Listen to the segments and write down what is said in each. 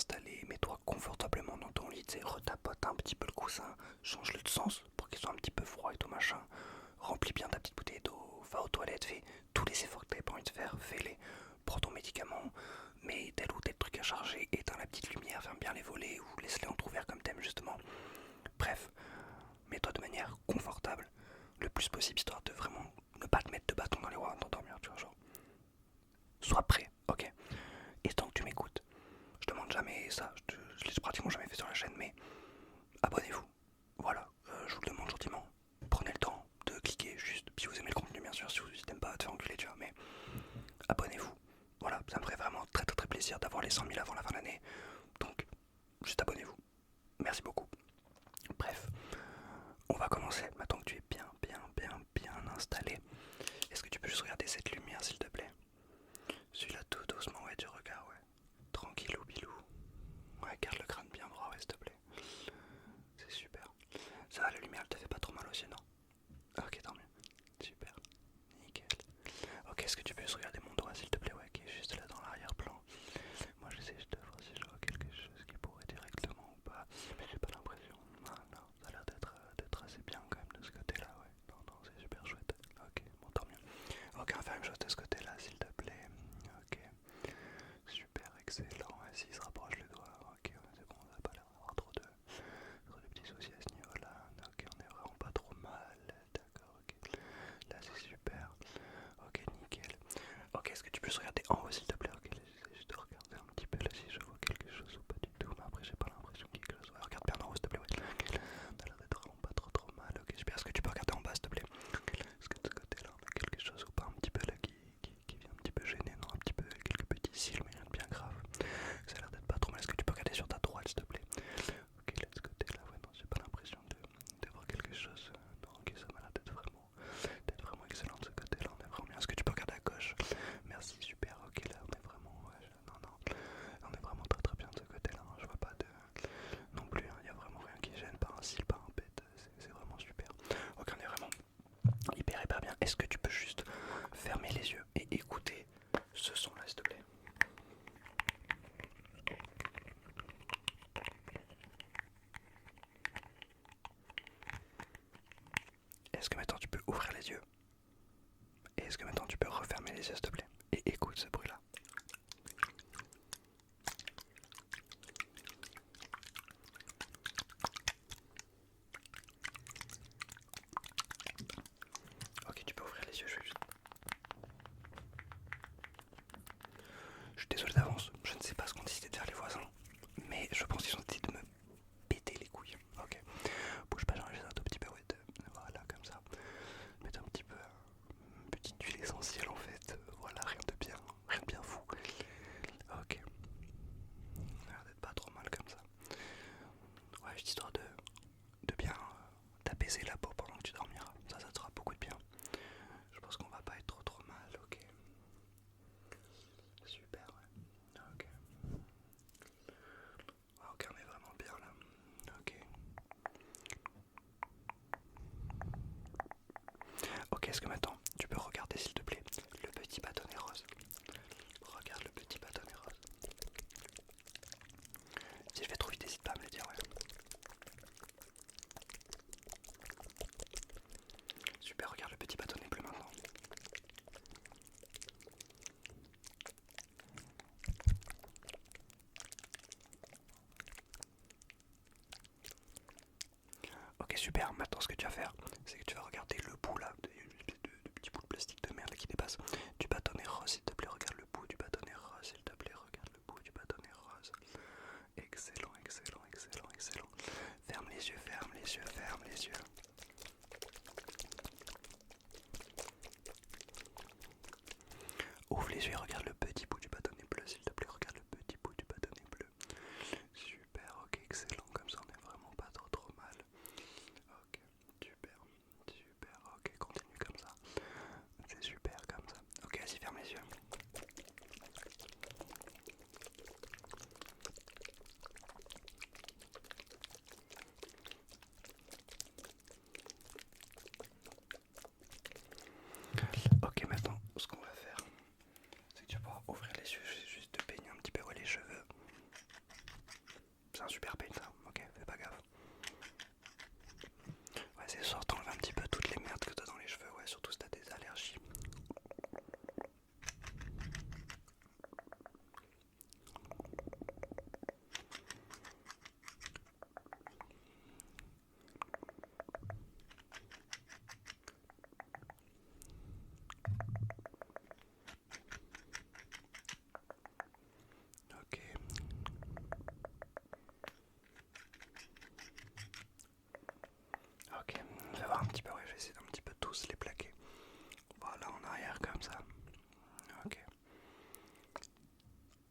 installé, mets-toi confortablement dans ton lit, retapote un petit peu le coussin, change-le de sens pour qu'il soit un petit peu froid et tout machin. Remplis bien ta petite bouteille d'eau, va aux toilettes, fais tous les efforts que t'avais pas envie de faire, fais-les. Prends ton médicament, mets tel ou tel truc à charger, éteins la petite lumière, ferme bien les volets ou laisse-les entrouverts comme t'aimes justement. Bref, mets-toi de manière confortable, le plus possible, histoire de vraiment ne pas te mettre de bâton dans les roues avant de t'endormir, tu vois, genre. Sois prêt, ok. Et tant que tu m'écoutes, je demande jamais ça, je l'ai pratiquement jamais fait sur la chaîne, mais abonnez-vous. Voilà, je vous le demande gentiment. Prenez le temps de cliquer juste, si vous aimez le contenu bien sûr, si vous n'aimez pas, de faire enculer, tu vois, mais abonnez-vous. Voilà, ça me ferait vraiment très très très plaisir d'avoir les 100 000 avant la fin de l'année. Donc, juste abonnez-vous. Merci beaucoup. Bref, on va commencer. Maintenant que tu es bien installé, est-ce que tu peux juste regarder cette lumière s'il te plaît? Celui-là tout doucement, ouais, tu regardes, ouais. Tranquillou bilou. Ouais, garde le crâne bien droit, ouais, s'il te plaît. C'est super. Ça va, la lumière, elle te fait pas trop mal aussi, non? Ok, tant mieux. Super. Nickel. Ok, est-ce que tu peux juste regarder mon doigt, s'il te plaît, ouais, qui est juste là dans l'arrière-plan? Moi, j'essaie de voir si je vois quelque chose qui pourrait directement ou pas, mais j'ai pas l'impression. Ah, non, ça a l'air d'être assez bien quand même de ce côté-là, ouais. Non, non, c'est super chouette. Ok, bon, tant mieux. Ok, on va faire la même chose de ce côté-là, s'il te plaît. Ok. Super, excellent. Ouais, s'il se rapproche le doigt, ok, ouais, c'est bon, on va pas l'air d'avoir trop de petits soucis à ce niveau-là. Ok, on est vraiment pas trop mal. D'accord, ok. Là, c'est super. Ok, nickel. Ok, est-ce que tu peux se regarder en haut, s'il te plaît? Ok, j'essaie juste de regarder un petit peu là si je vois quelque chose ou pas du tout. Mais après, j'ai pas l'impression qu'il y ait quelque chose. Ouais, regarde bien en haut, s'il te plaît. Ouais. Ok, on a l'air d'être vraiment pas trop mal. Ok, super. Est-ce que tu peux regarder en bas, s'il te plaît? Est-ce que de ce côté-là, on a quelque chose ou pas un petit peu là qui vient un petit peu gêner? Non, un petit peu quelques petits cils, mais rien de bien grave. Ça a l'air d'être pas trop mal. Est-ce que tu peux regarder sur ta droite, s'il te plaît? Ok, là, de ce côté-là, ouais, non, j'ai pas l'impression de voir quelque chose. Non, ok, ça m'a l'air d'être vraiment excellent de ce côté-là. On est vraiment bien. Est-ce que tu peux regarder à gauche? Merci, super. Ok, là, on est vraiment. Ouais, non, non. On est vraiment très très bien de ce côté-là. Hein. Je vois pas de. Non plus, il n'y a vraiment rien qui gêne. Pas un cil, pas un pet. C'est vraiment super. Ok, on est vraiment hyper bien. Est-ce que tu peux juste fermer les yeux et écouter ce son-là, s'il te plaît? Est-ce que maintenant tu peux ouvrir les yeux? Et est-ce que maintenant tu peux refermer les yeux, s'il te plaît? Et écoute ce bruit-là. Ok, tu peux ouvrir les yeux, je suis désolé d'avance, je ne sais pas ce qu'ont décidé de faire les voisins, mais je pense qu'ils ont décidé de me péter les couilles. Ok, bouge pas, j'enlève un tout petit peu, ouais, voilà, comme ça. Mettre un petit peu, une petite huile essentielle en fait, voilà, rien de bien fou. Ok, ça a l'air d'être pas trop mal comme ça. Ouais, juste histoire de bien t'apaiser la peau pendant que tu dormiras, ça te fera beaucoup de bien. Je pense qu'on va pas être trop mal, ok. Super, ouais. Ok. Ok, on est vraiment bien là. Ok. Ok, est-ce que maintenant tu peux regarder s'il te plaît le petit bâtonnet rose? Regarde le petit bâtonnet rose. Si je vais trop vite, n'hésite pas à me le dire, ouais. Super, regarde le petit bâtonnet bleu maintenant. Ok, super, maintenant ce que tu vas faire, c'est que tu vas regarder le bout là, de petit bout de plastique de merde qui dépasse. Du bâtonnet rose, s'il te plaît, regarde le bout du bâtonnet rose, s'il te plaît, regarde le bout du bâtonnet rose. Excellent, excellent, excellent, excellent. Ferme les yeux, ferme les yeux, ferme les yeux. Ouvre les yeux et regarde le petit bout du bâtonnet bleu, s'il te plaît, regarde le petit bout du bâtonnet bleu. Super, ok, excellent, comme ça on est vraiment pas trop mal. Ok, super, super, ok, continue comme ça. C'est super comme ça. Ok, vas-y, ferme les yeux. Ok, maintenant, ce qu'on va faire, c'est que tu vas pouvoir ouvrir les yeux, juste te peigner un petit peu les cheveux. super pain ça, ok, fais pas gaffe. Ouais, c'est sûr, t'enlèves un petit peu toutes les merdes que t'as dans les cheveux, ouais, surtout si t'as des allergies. Ok. Ok, on va voir un petit peu, ouais, je vais essayer d'un petit peu tous les plaquer. Voilà, en arrière comme ça. Ok.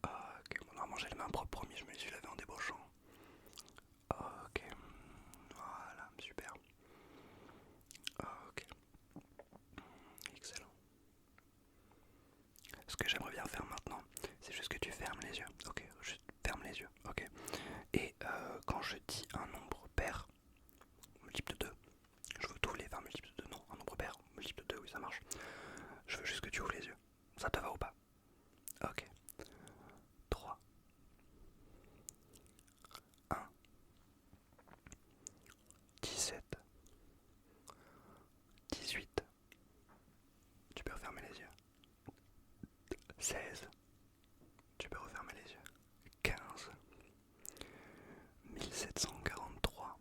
Ok, bon, normalement j'ai les mains propres, promis, je me les suis lavé en débauchant. Ok, voilà, super. Ok, excellent. Ce que j'aimerais bien faire maintenant, c'est juste que tu fermes les yeux. Ok, juste ferme les yeux. Ok. Et quand je dis un nombre pair, multiple de 2, je veux que tu ouvres les 20 multiples de 2, non, un nombre pair, multiple de 2, oui ça marche. Je veux juste que tu ouvres les yeux. Ça te va ou pas? Ok. 3, 1, 17, 18, tu peux refermer les yeux. 16, tu peux refermer les yeux. 15, 1743,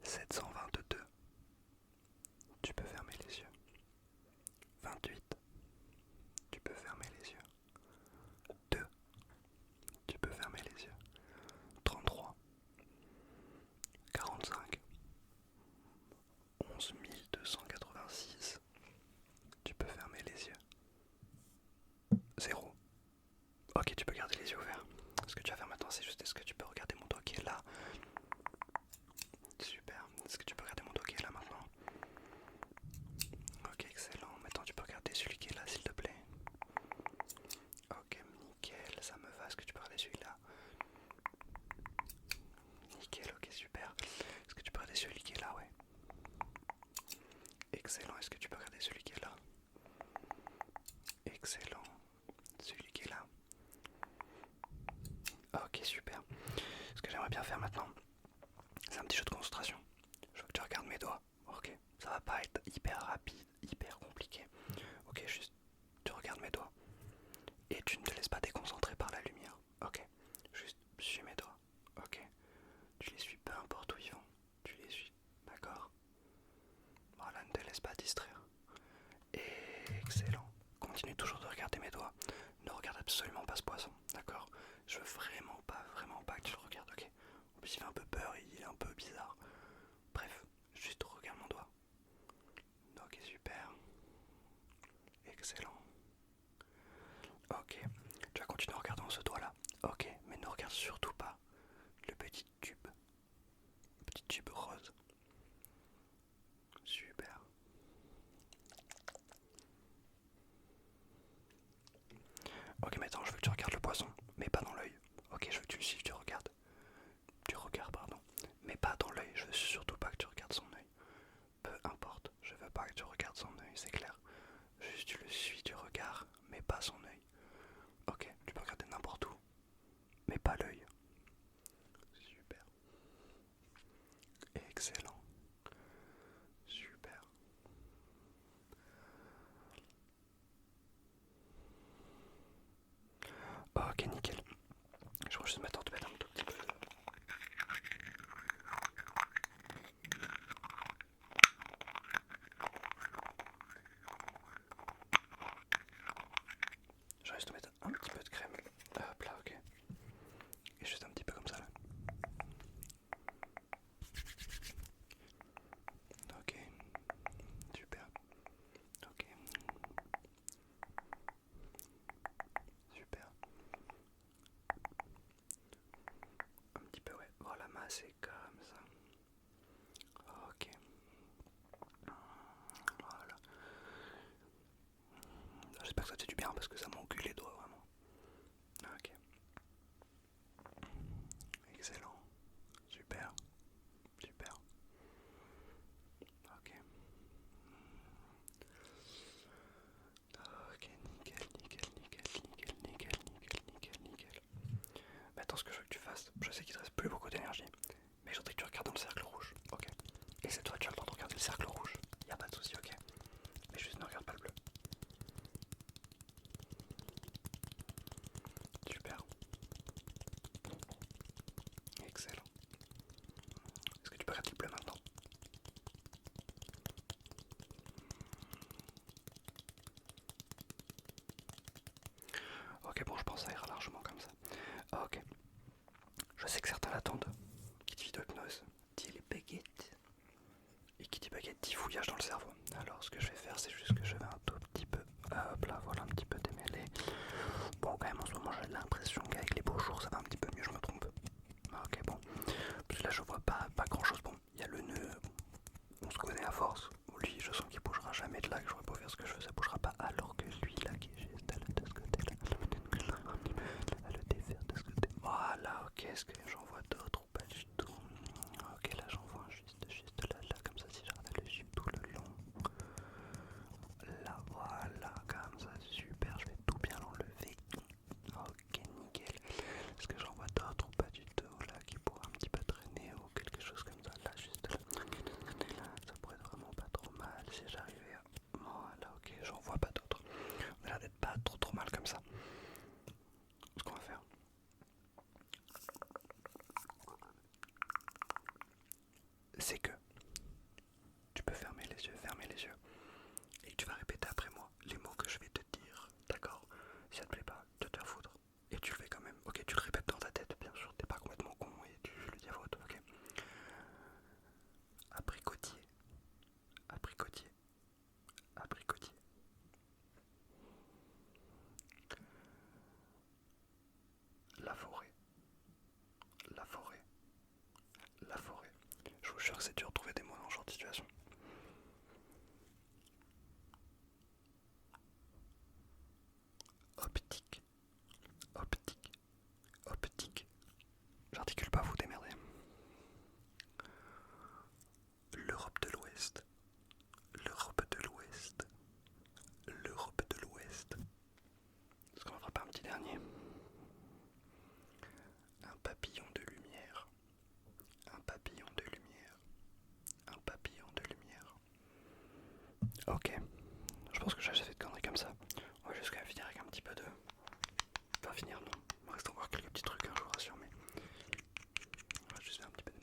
722, tu peux fermer les yeux. 28, tu peux fermer les yeux. 2, tu peux fermer les yeux. 33, 45, 11 286, tu peux fermer les yeux. 0. Ok, tu peux garder les yeux ouverts. Ce que tu vas faire maintenant, c'est juste, est-ce que tu peux regarder mon doigt qui est là? Super. Est-ce que tu peux regarder mon doigt qui est là maintenant? Ok, excellent. Maintenant, tu peux regarder celui qui est là, s'il te plaît. Ok, nickel, ça me va. Est-ce que tu peux regarder celui-là? Nickel, ok, super. Est-ce que tu peux regarder celui qui est là? Ouais. Excellent. Est-ce que tu peux regarder celui qui est là? Excellent. Celui qui est là. Ok, super. Ce que j'aimerais bien faire maintenant, c'est un petit jeu de concentration. Je veux que tu regardes mes doigts. Ok, ça va pas être hyper rapide, hyper compliqué. Ok, juste tu regardes mes doigts et tu ne te laisses pas déconcentrer par la lumière. Ok, juste suis mes doigts. Ok, tu les suis peu importe où ils vont. Tu les suis, d'accord? Voilà, ne te laisse pas distraire. Excellent. Continue toujours de regarder mes doigts. Ne regarde absolument pas ce poisson, d'accord? Je veux vraiment pas que tu le regardes, ok? En plus il fait un peu peur, il est un peu bizarre. Bref, juste regarde mon doigt. Ok, super. Excellent. Ok, tu vas continuer en regardant ce doigt là. Ok, mais ne regarde surtout pas le petit tube rose. Super. Ok, maintenant je veux que tu regardes le poisson, mais pas dans l'œil. Ok, je veux que tu le suives, tu regardes. Tu regardes, pardon. Mais pas dans l'œil, je veux surtout pas que tu regardes son œil. Peu importe, je veux pas que tu regardes son œil, c'est clair. Juste tu le suis du regard, mais pas son œil. Ok, tu peux regarder n'importe où, mais pas l'œil. Super. Excellent. Super. Ok, nickel. Je vais juste m'attendre de mettre un tout petit peu. Arrête, il pleut maintenant. Ok, bon, je pense que ça ira largement comme ça. Ok. Je sais que certains l'attendent. Qui dit vidéo hypnose dit les baguettes. Et qui dit baguette dit fouillage dans le cerveau. Alors, ce que je vais faire, c'est juste que je vais un tout petit peu. Hop là, voilà, un petit peu démêlé. Bon, quand même, en ce moment, j'ai l'impression qu'avec les beaux jours, ça va un petit peu mieux, je me trompe. Ok, bon. Parce que là, je vois pas grand chose. Bon, il y a le nœud. On se connaît à force. Lui, je sens qu'il bougera jamais de là, que j'aurais pas faire ce que je fais, ça bougera pas. Alors que lui, là, qui est juste de ce côté-là, à le défaire de ce côté. Voilà, ok, est-ce que j'en vois d'autres ou pas du tout? Ok, là, j'en vois juste là, comme ça, si j'arrive à le suivre tout le long. Là, voilà, comme ça, super, je vais tout bien l'enlever. Ok, nickel. Est-ce que j'en vois d'autres ou pas du tout? Là, qui pourrait un petit peu traîner ou quelque chose comme ça. Là, juste là. Ça pourrait être vraiment pas trop mal si j'arrivais à... Voilà, ok, j'en vois pas d'autres. On a l'air d'être pas trop mal comme ça. Ce qu'on va faire, c'est que tu peux fermer les yeux, et tu vas répéter après moi les mots que je vais te dire, d'accord? Si ça te plaît pas, de te faire foutre. Et tu le fais quand même, ok? Tu le répètes dans ta tête, bien sûr, t'es pas complètement con et tu le dis à voix haute, ok? Abricotier, abricotier, abricotier. La forêt, la forêt, la forêt. Je vous jure que c'est dur de trouver des mots dans ce genre de situation. Optique, optique, optique. J'articule pas, vous démerdez. L'Europe de l'Ouest, l'Europe de l'Ouest, l'Europe de l'Ouest. Est-ce qu'on en fera pas un petit dernier? Un papillon de lumière, un papillon de lumière, un papillon de lumière. Ok, je pense que j'ai assez fait de conneries comme ça. On va juste quand même finir avec un petit peu de... Enfin finir non, il me reste encore quelques petits trucs, hein, je vous rassure, mais... On va juste faire un petit peu de...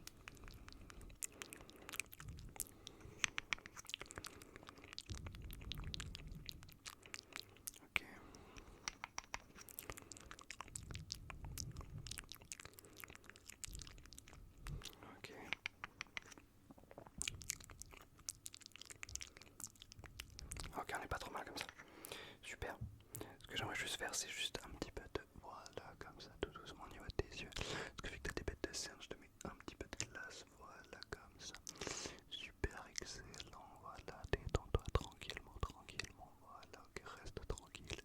Ok. Ok. Ok, on n'est pas trop mal comme ça. Super. Ce que j'aimerais juste faire, c'est juste un petit peu de... Voilà, comme ça, tout doucement au niveau de tes yeux. Ce que fait que t'as des bêtes de cernes, je te mets un petit peu de glace. Voilà, comme ça. Super, excellent. Voilà, détends-toi tranquillement, tranquillement. Voilà, ok, reste tranquille.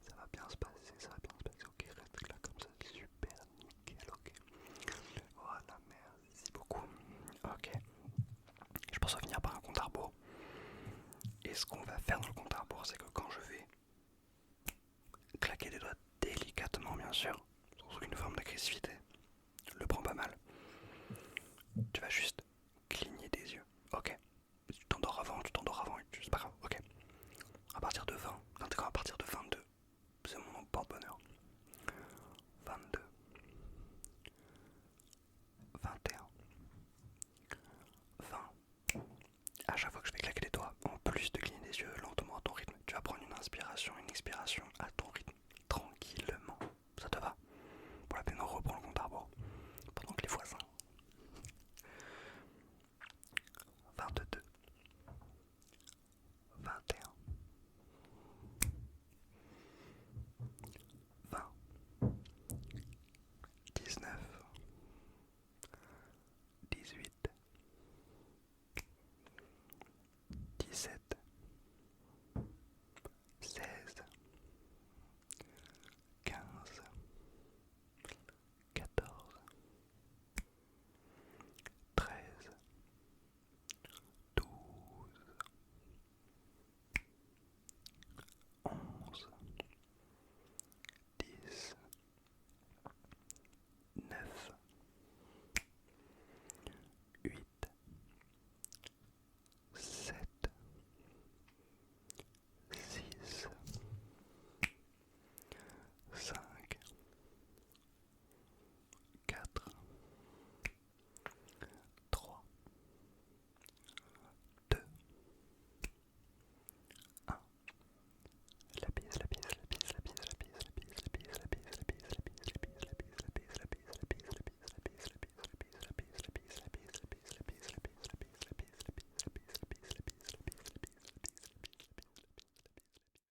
Ça va bien se passer, ça va bien se passer. Ok, reste là comme ça. Super, nickel, ok. Voilà, merci beaucoup. Ok. Je pense finir par un compte à rebours. Et ce qu'on va faire dans le compte à rebours, c'est que quand je vais claquer des doigts délicatement, bien sûr, sans aucune forme d'agressivité, le prends pas mal, tu vas juste cligner des yeux, ok? Tu t'endors avant, c'est pas grave, ok? À partir de 20, à partir de 20,